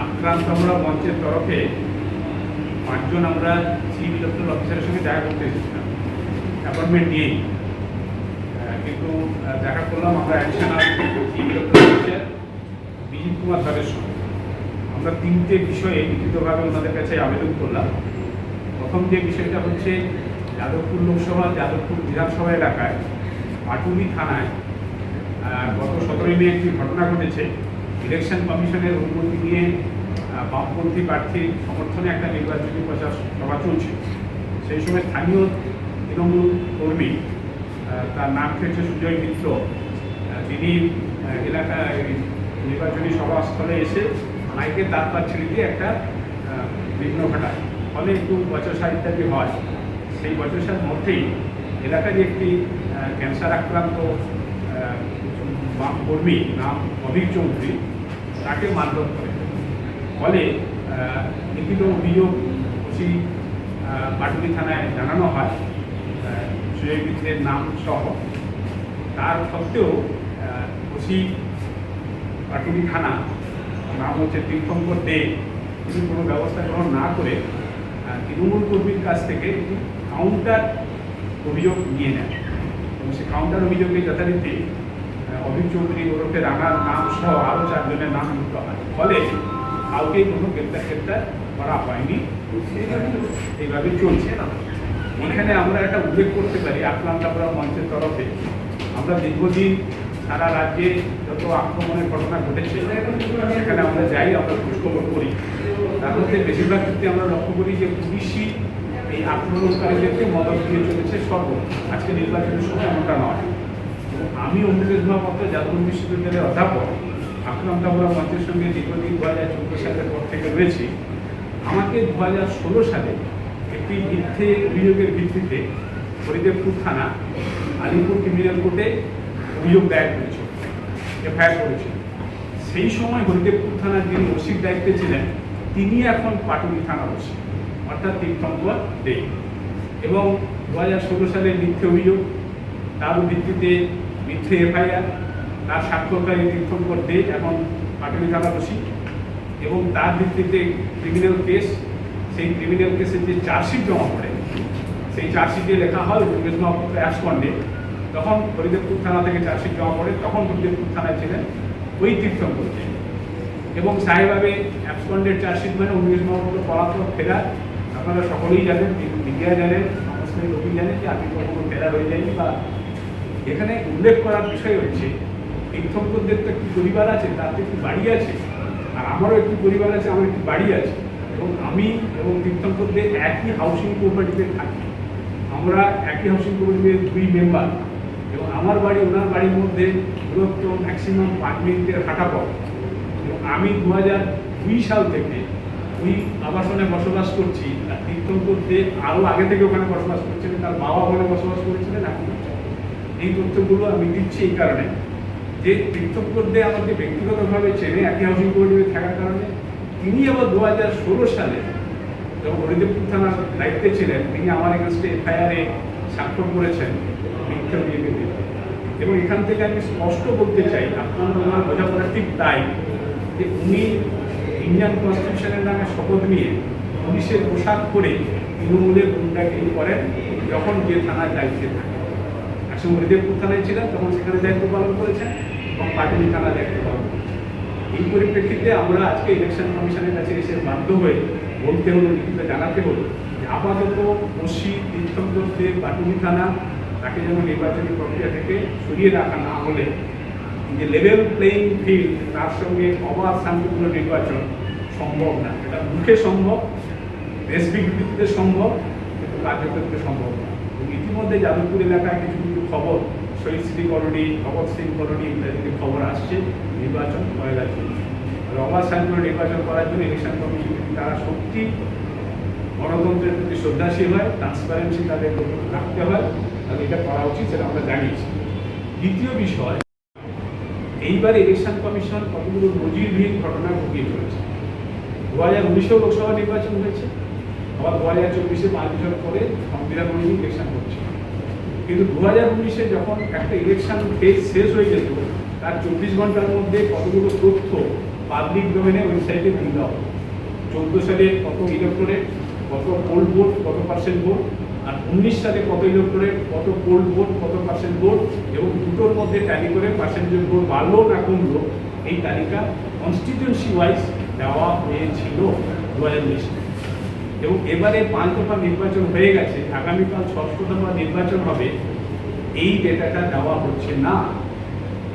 আক্রান্ত আমরা মঞ্চের তরফে 5 জন আমরা চিফ ইলেকট্রাল অফিসারের সঙ্গে দেখা করতে এসেছিলাম অ্যাপয়েন্টমেন্ট নিয়েই, কিন্তু দেখা করলাম আমরা অ্যাডিশনাল চিফ ইলেকট্রাল অফিসার বিজিত কুমার স্যারের সঙ্গে। আমরা 3টে বিষয়ে লিখিতভাবে ওনাদের কাছে আবেদন করলাম। প্রথম যে বিষয়টা হচ্ছে যাদবপুর লোকসভা যাদবপুর বিধানসভা এলাকায় পাটুলি থানায় গত 17 মে একটি ঘটনা ঘটেছে। ইলেকশন কমিশনের অনুমতি নিয়ে বামপন্থী প্রার্থীর সমর্থনে একটা নির্বাচনী প্রচার সভা চলছে। সেই সময় স্থানীয় তৃণমূল কর্মী, তার নাম হচ্ছে সুজয় মিত্র, তিনি এলাকায় নির্বাচনী সভাস্থলে এসে মাইকে তারপর ছেড়ে দিয়ে একটা বিঘ্ন ঘটায়, ফলে একটু বচসা ইত্যাদি হয়। সেই বচসার মধ্যেই এলাকার একটি ক্যান্সার আক্রান্ত বাম কর্মী নাম অভিক চৌধুরী, তাকে মারধর করে। ফলে লিখিত অভিযোগ ওসি পাটুলি থানায় জানানো হয় সুজয় মিত্রের নাম সহ। তার সত্ত্বেও ওসি পাটুলি থানা, নাম হচ্ছে তীর্থঙ্কর দে, তিনি কোনো ব্যবস্থা গ্রহণ না করে তৃণমূল কর্মীর কাছ থেকে একটি কাউন্টার অভিযোগ নিয়ে নেন এবং সেই কাউন্টার অভিযোগে যথারীতি অভিক চৌধুরী ওরফে রানার নাম সহ আরও 4 জনের নাম যুক্ত হয়। ফলে কাউকেই কোনো গ্রেপ্তার করা হয়নি, এইভাবে চলছে না। এখানে আমরা একটা উল্লেখ করতে পারি আক্রান্তপুরা মঞ্চের তরফে আমরা দীর্ঘদিন সারা রাজ্যে যত আক্রমণের ঘটনা ঘটেছে সেখানে আমরা যাই, আমরা খোঁজখবর করি। তার মধ্যে বেশিরভাগ ক্ষেত্রে আমরা লক্ষ্য করি যে পুলিশই এই আক্রমণকারীদেরকে মদত দিয়ে চলেছে আজকে নির্বাচনের সময় এমনটা নয়। আমি অমৃত মহাপাত্র যাদবপুর বিশ্ববিদ্যালয়ের অধ্যাপক, আক্রান্তপুরা মঞ্চের সঙ্গে দীর্ঘদিন 2014 সালের পর থেকে রয়েছি। আমাকে 2016 সালে একটি মিথ্যে অভিযোগের ভিত্তিতে হরিদেবপুর থানা আলিপুর ক্রিমিনাল কোর্টে অভিযোগ দায়ের করেছিল, এফআইআর করেছিল। সেই সময় হরিদেবপুর থানার যিনি ওসির দায়িত্বে ছিলেন তিনি এখন পাটুলি থানার ওসি, অর্থাৎ তীর্থঙ্কর দে। এবং 2016 সালে মিথ্যে অভিযোগ, তার ভিত্তিতে মিথ্যে এফআইআর, তার স্বাক্ষরকারী তীর্থঙ্কর দে এখন পাটুলি থানার ওসি। এবং তার ভিত্তিতে ক্রিমিনাল কেস, সেই ক্রিমিনাল কেসের যে চার্জশিট জমা পড়ে, সেই চার্জশিটে লেখা হয় অমৃত মহাপাত্র অ্যাবসকন্ডে। তখন হরিদেবপুর থানা থেকে চার্জশিট জমা পড়ে, তখন হরিদেবপুর থানায় ছিলেন ওই তীর্থঙ্কর দে। এবং সাহেবভাবে অ্যাবসকন্ডের চার্জশিট মানে অমৃত মহাপাত্র পলাতক ফেরার। আপনারা সকলেই জানেন, মিডিয়া জানেন, সমস্ত লোকই জানেন যে আমি কখনো ফেরার হয়ে যাইনি। বা এখানে উল্লেখ করার বিষয় হচ্ছে তীর্থঙ্করদের তো একটি পরিবার আছে, তার তো একটি বাড়ি আছে, আর আমারও একটি পরিবার আছে, আমার একটি বাড়ি আছে। এবং আমি এবং তীর্থঙ্করদের একই হাউসিং কোঅপারেটিভে থাকি, আমরা একই হাউসিং কোঅপারেটিভের 2 মেম্বার। এবং আমার বাড়ি ওনার বাড়ির মধ্যে দূরত্ব ম্যাক্সিমাম 5 মিনিটের হাঁটা পথ। এবং আমি 2002 সাল থেকে ওই আবাসনে বসবাস করছি, আর তীর্থঙ্করদের আরও আগে থেকে ওখানে বসবাস করছিলেন, তার বাবা ওখানে বসবাস করেছিলেন। এখন এই তথ্যগুলো আমি দিচ্ছি এই কারণে যে তীর্থঙ্করদের আমাকে ব্যক্তিগতভাবে চেনে, একই হাউসিং কোঅপারেটিভে থাকার কারণে। তিনি আবার 2016 সালে যখন হরিদেবপুর থানার দায়িত্বে ছিলেন, তিনি আমার এগেনস্টে এফআইআরে স্বাক্ষর করেছেন মিথ্যে অভিযোগের ভিত্তিতে। এবং এখান থেকে আমি স্পষ্ট বলতে চাই, আপনার ওনার বোঝাপড়া ঠিক তাই যে উনি ইন্ডিয়ান কনস্টিটিউশনের নামে শপথ নিয়ে পুলিশের পোশাক পরে তৃণমূলের গুন্ডাগিরি করেন যখন যে থানার দায়িত্বে থাকে। একসময় হরিদেবপুর থানায় ছিলেন, তখন সেখানে দায়িত্ব পালন করেছেন এবং পাটুলি থানার দায়িত্ব পালন করেছেন। এই পরিপ্রেক্ষিতে আমরা আজকে ইলেকশন কমিশনের কাছে এসে বাধ্য হয়ে বলতে হলো, লিখিত জানাতে হলো যে আপাতত ওসি তীর্থঙ্কর দে পাটুলি থানা, তাকে যেন নির্বাচনী প্রক্রিয়া থেকে সরিয়ে রাখা না হলে যে লেভেল প্লেইং ফিল্ড, তার সঙ্গে অবাধ শান্তিপূর্ণ নির্বাচন সম্ভব না। এটা মুখে সম্ভব, দেশ বিবৃতিতে সম্ভব, কিন্তু কার্যক্ষেত্রে সম্ভব না। ইতিমধ্যে যাদবপুর এলাকায় কিছু কিছু খবর, শহীদ স্মৃতি কলোনি, ভগৎ সিং কলোনি ইত্যাদি খবর আসছে নির্বাচন করার জন্য। অবাধ শান্তিপূর্ণ নির্বাচন করার জন্য ইলেকশন কমিশন যদি তারা সত্যি গণতন্ত্রের প্রতি শ্রদ্ধাশীল হয়, ট্রান্সপারেন্সি তাদের রাখতে হয়, তাহলে এটা করা উচিত, সেটা আমরা জানিয়েছি। দ্বিতীয় বিষয়, এইবার ইলেকশন কমিশন কতগুলো নজিরবিহীন ঘটনা ঘটিয়ে চলেছে। 2019 লোকসভা নির্বাচন হয়েছে, আবার 2024 5 বছর পরে সংবিধান অনুযায়ী ইলেকশন করছে। কিন্তু 2019 যখন একটা ইলেকশন ফেজ শেষ হয়ে যেত, তার 24 ঘন্টার মধ্যে কতগুলো তথ্য পাবলিক ডোমেনে ওয়েবসাইটে দিয়ে দেওয়া হবে 14 সালের কত ইলেকটোরেট, কত পোল ভোট, কত পার্সেন্ট ভোট, আর 19 সালে কত ইলেকটোরেট, কত পোল ভোট, কত পার্সেন্ট ভোট, এবং দুটোর মধ্যে ট্যালি করে পার্সেন্টেজ ভোট বাড়লো না কমলো এই তালিকা কনস্টিটিউয়েন্সি ওয়াইজ দেওয়া হয়েছিল 2019 সালে। এবং এবারে 5 দফা নির্বাচন হয়ে গেছে, আগামীকাল 6ষ্ঠ দফা নির্বাচন হবে, এই ডেটাটা দেওয়া হচ্ছে না।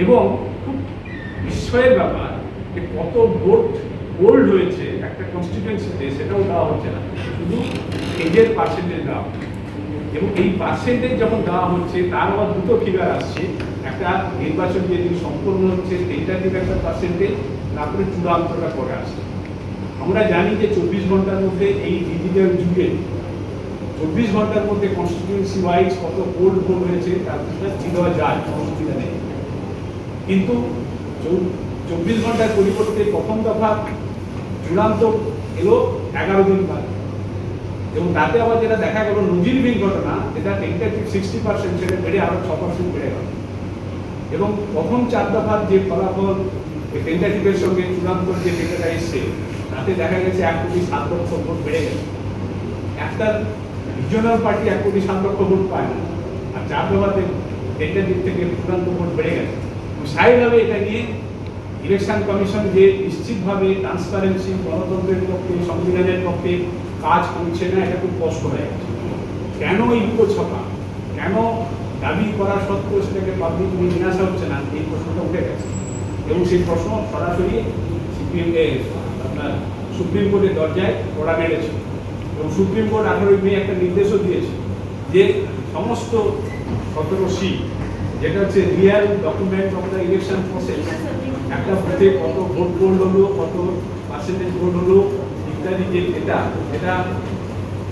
এবং খুব বিস্ময়ের ব্যাপার যে কত ভোট গোল্ড হয়েছে একটা কনস্টিটিউয়েন্সিতে সেটাও দেওয়া হচ্ছে না, শুধু এজের পার্সেন্টেজ দেওয়া হচ্ছে। এবং এই পার্সেন্টেজ যখন দেওয়া হচ্ছে তার আবার দুটো ফিগার আসছে, একটা নির্বাচন যেদিন সম্পূর্ণ হচ্ছে টেন্টাটিভ একটা পার্সেন্টেজ, তারপরে চূড়ান্তটা করে আসছে। আমরা জানি যে 24 ঘন্টার মধ্যে এই ডিজিটাল যুগে 24 ঘন্টার মধ্যে কনস্টিটিউয়েন্সি ওয়াইজ কত পোল ভোট হয়েছে তার ঠিক দেওয়া যায়, অসুবিধা নেই। কিন্তু 24 ঘন্টার পরিবর্তে প্রথম দফা চূড়ান্ত এলো 11 দিন বাদ, এবং তাতে আবার যেটা দেখা গেল নজিরবিহীন ঘটনা, যেটা টেন্টাটিভ 60% সেটা বেড়ে আরো 6% বেড়ে গেল। এবং প্রথম 4 দফার যে ফলাফল টেন্টাটিভের সঙ্গে চূড়ান্ত যে ডেটাটা এসছে তাতে দেখা গেছে 1,07,00,000 ভোট বেড়ে গেছে। একটা রিজনাল পার্টি 1,07,00,000 ভোট পায় না, আর 4 দফাতে টেন্টাটিভ থেকে চূড়ান্ত ভোট বেড়ে গেছে। স্থায়ীভাবে এটা নিয়ে ইলেকশন কমিশন যে নিশ্চিতভাবে ট্রান্সপারেন্সি, গণতন্ত্রের পক্ষে, সংবিধানের পক্ষে কাজ করছে না, এটা খুব কষ্ট হয়ে গেছে। কেন এই ছাপা, কেন দাবি করা সত্ত্বেও সেটাকে পাবলিক নিয়ে আসা হচ্ছে না, এই প্রশ্নটা উঠে গেছে। এবং সেই প্রশ্ন সরাসরি আপনার সুপ্রিম কোর্টের দরজায় ওরা মেরেছে, এবং সুপ্রিম কোর্ট 18 মে একটা নির্দেশও দিয়েছে যে সমস্ত 17C, যেটা হচ্ছে real document of the election process, একটা বুথে কত ভোট গোল্ড হলো, কত পার্সেন্টেজ ভোট হলো ইত্যাদি, যে এটা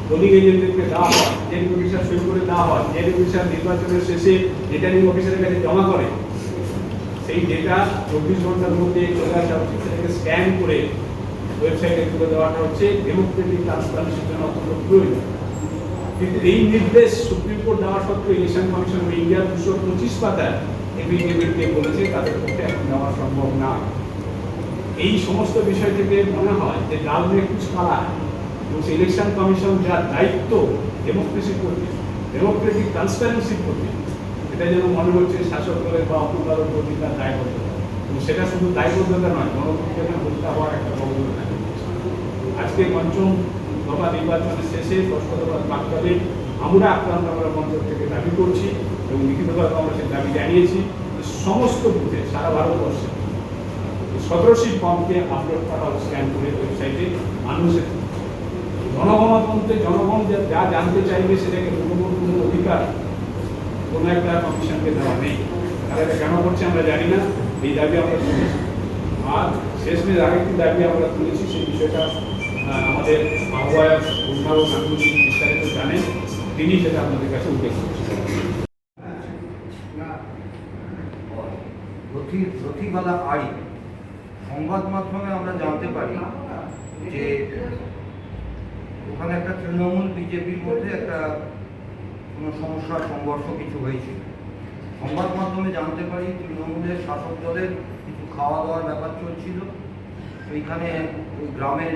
পোলিং এজেন্টদেরকে দেওয়া হয়, জেডিং অফিসার সই করে দেওয়া হয়, জেডিং অফিসার নির্বাচনের শেষে রিটার্নিং অফিসারের কাছে জমা করে, সেই ডেটা 24 ঘন্টার মধ্যে চলে আসা উচিত। সেটাকে স্ক্যান করে ওয়েবসাইটে তুলে দেওয়াটা হচ্ছে ডেমোক্রেটিক ট্রান্সপারেন্সির জন্য অত্যন্ত প্রয়োজন। কিন্তু এই নির্দেশ সুপ্রিম কোর্ট দেওয়া সত্ত্বেও ইলেকশন কমিশন অফ ইন্ডিয়া 225 পাতায় এফিডেভিটে বলেছে তাদের পক্ষে এখন দেওয়া সম্ভব না। এই সমস্ত বিষয় থেকে মনে হয় যে ডাল মে কুছ কালা है, এবং ইলেকশন কমিশন যার দায়িত্ব ডেমোক্রেসি করতে, ডেমোক্রেটিক ট্রান্সপারেন্সি করতে, এটা যেন মনে হচ্ছে শাসক দলের বা অন্য কারোর প্রতি তার দায়বদ্ধতা। এবং সেটা শুধু দায়বদ্ধতা নয়, গণতন্ত্রের হত্যা হওয়ার একটা বদ্ধতা। আজকে পঞ্চম দফা নির্বাচনের শেষে 6ষ্ঠ দফা প্রাক্কালে আমরা আমরা মঞ্চ থেকে দাবি করছি, এবং লিখিতভাবে আমরা সেই দাবি জানিয়েছি সমস্ত বুথে সারা ভারতবর্ষে 17C ফর্মকে আপলোড করা হবে স্ক্যান করে ওয়েবসাইটে। মানুষের জনগণতন্ত্রে জনগণ যা জানতে চাইবে সেটাকে কোনো অধিকার কোনো একটা কমিশনকে দেওয়া নেই। তারা এটা কেন করছে আমরা জানি না, এই দাবি আমরা তুলেছি। আর শেষমেশ আরেকটি দাবি আমরা তুলেছি, সেই বিষয়টা আমাদের আহ্বায়ক উন্নয়ন নাকুল বিস্তারিত জানেন, তিনি সেটা আপনাদের কাছে উল্লেখ করেছেন। রথিবালা আড়ি সংবাদ মাধ্যমে আমরা জানতে পারি যে ওখানে একটা তৃণমূল বিজেপির মধ্যে একটা কোনো সমস্যা সংঘর্ষ কিছু হয়েছিল। সংবাদ মাধ্যমে জানতে পারি তৃণমূলের শাসক দলের কিছু খাওয়া দাওয়ার ব্যাপার চলছিল, ওইখানে ওই গ্রামের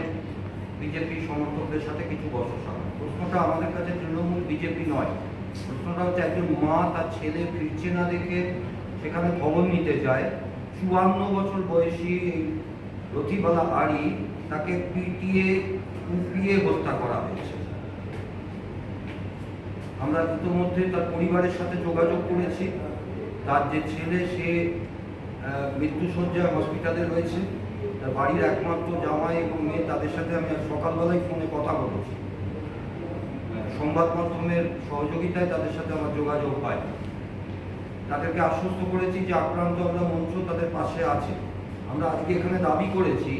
বিজেপি সমর্থকদের সাথে কিছু বচসা। প্রশ্নটা আমাদের কাছে তৃণমূল বিজেপি নয়, প্রশ্নটা হচ্ছে একজন মা তার ছেলে ফিরছে না দেখে সেখানে খবর নিতে যায়। 54 বছর বয়সী এই রথিবালা আড়ি, তাকে পিটিয়ে কুপিয়ে হত্যা করা হয়েছে। আমরা ইতিমধ্যে তার পরিবারের সাথে যোগাযোগ করেছি। তার যে ছেলে সে মৃত্যুশয্যায় হসপিটালে রয়েছে, তার বাড়ির একমাত্র জামাই এবং মেয়ে, তাদের সাথে আমি আজ সকালবেলায় ফোনে কথা বলেছি। সংবাদ মাধ্যমের সহযোগিতায় তাদের সাথে আমার যোগাযোগ হয়। তাদেরকে আশ্বস্ত করেছি যে আক্রান্ত আমরা মঞ্চ তাদের পাশে আছে। আমরা আজকে এখানে দাবি করেছি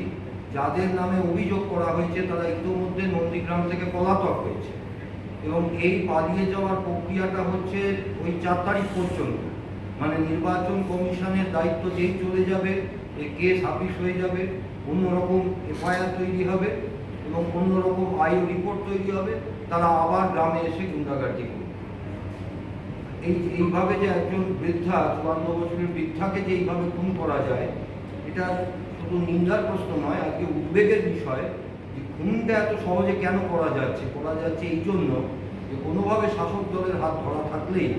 যাদের নামে অভিযোগ করা হয়েছে তারা ইতিমধ্যে নন্দীগ্রাম থেকে পলাতক হয়েছে, এবং এই পালিয়ে যাওয়ার প্রক্রিয়াটা হচ্ছে ওই 4 তারিখ পর্যন্ত, মানে নির্বাচন কমিশনের দায়িত্ব যেই চলে যাবে, এই কেস হাফিস হয়ে যাবে, অন্যরকম এফআইআর তৈরি হবে এবং অন্যরকম আইন রিপোর্ট তৈরি হবে, তারা আবার গ্রামে এসে গুন্ডাগার্দি করবে। এইভাবে যে একজন বৃদ্ধা, 54 বছরের বৃদ্ধাকে যে এইভাবে খুন করা যায়, এটা শুধু নিন্দার প্রশ্ন নয়, আজকে উদ্বেগের বিষয় যে খুনটা এত সহজে কেন করা যাচ্ছে এই জন্য যে কোনোভাবে শাসক দলের হাত ধরা থাকলেই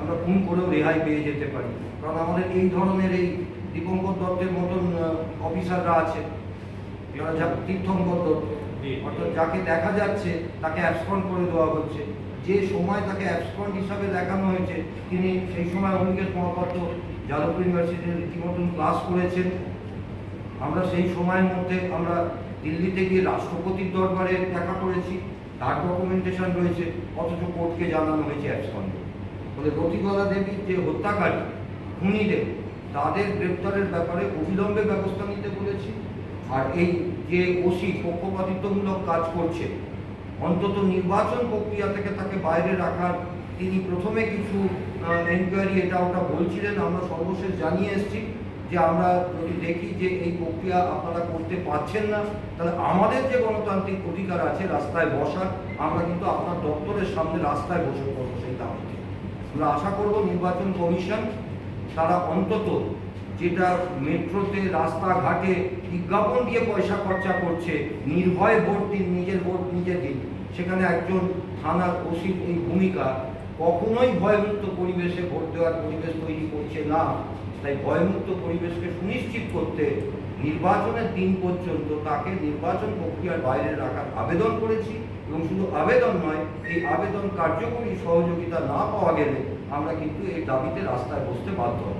আমরা খুন করেও রেহাই পেয়ে যেতে পারি। কারণ আমাদের এই ধরনের এই দীপঙ্কর দত্তের মতন অফিসাররা আছে, যারা তীর্থঙ্কর দত্ত, অর্থাৎ যাকে দেখা যাচ্ছে তাকে অ্যাবসকন্ড করে দেওয়া হচ্ছে। যে সময় তাকে অ্যাবসকন্ড হিসাবে দেখানো হয়েছে, তিনি সেই সময় অনিকেশ মহাপাত্র যাদবপুর ইউনিভার্সিটির রীতিমতন ক্লাস করেছেন। আমরা সেই সময়ের মধ্যে আমরা দিল্লিতে গিয়ে রাষ্ট্রপতির দরবারে দেখা করেছি, তার ডকুমেন্টেশন রয়েছে, অথচ কোর্টকে জানানো হয়েছে অ্যাবসকন্ড। ফলে রতিগলা দেবীর যে হত্যাকারী খুনিদের তাদের গ্রেপ্তারের ব্যাপারে অবিলম্বে ব্যবস্থা নিতে বলেছি। আর এই যে ওসি পক্ষপাতিত্বমূলক কাজ করছে, অন্তত নির্বাচন প্রক্রিয়া থেকে তাকে বাইরে রাখার, তিনি প্রথমে কিছু এনকোয়ারি এটা ওটা বলছিলেন, আমরা সর্বশেষ জানিয়ে এসেছি যে আমরা যদি দেখি যে এই প্রক্রিয়া আপনারা করতে পারছেন না, তাহলে আমাদের যে গণতান্ত্রিক অধিকার আছে রাস্তায় বসার, আমরা কিন্তু আপনার দপ্তরের সামনে রাস্তায় বসে পড়বো সেই দাবিতে। আমরা আশা করব নির্বাচন কমিশন তারা অন্তত যেটা মেট্রোতে রাস্তাঘাটে বিজ্ঞাপন দিয়ে পয়সা খরচা করছে, নির্ভয়ে ভোট দিন, নিজের ভোট নিজে দিন, সেখানে একজন থানার ওসির এই ভূমিকা কখনোই ভয়মুক্ত পরিবেশে ভোট দেওয়ার পরিবেশ তৈরি করছে না। তাই ভয়মুক্ত পরিবেশকে সুনিশ্চিত করতে নির্বাচনের দিন পর্যন্ত তাকে নির্বাচন প্রক্রিয়ার বাইরে রাখার আবেদন করেছি। এবং শুধু আবেদন নয়, এই আবেদন কার্যকরী সহযোগিতা না পাওয়া গেলে আমরা কিন্তু এই দাবিতে রাস্তায় বসতে বাধ্য হব।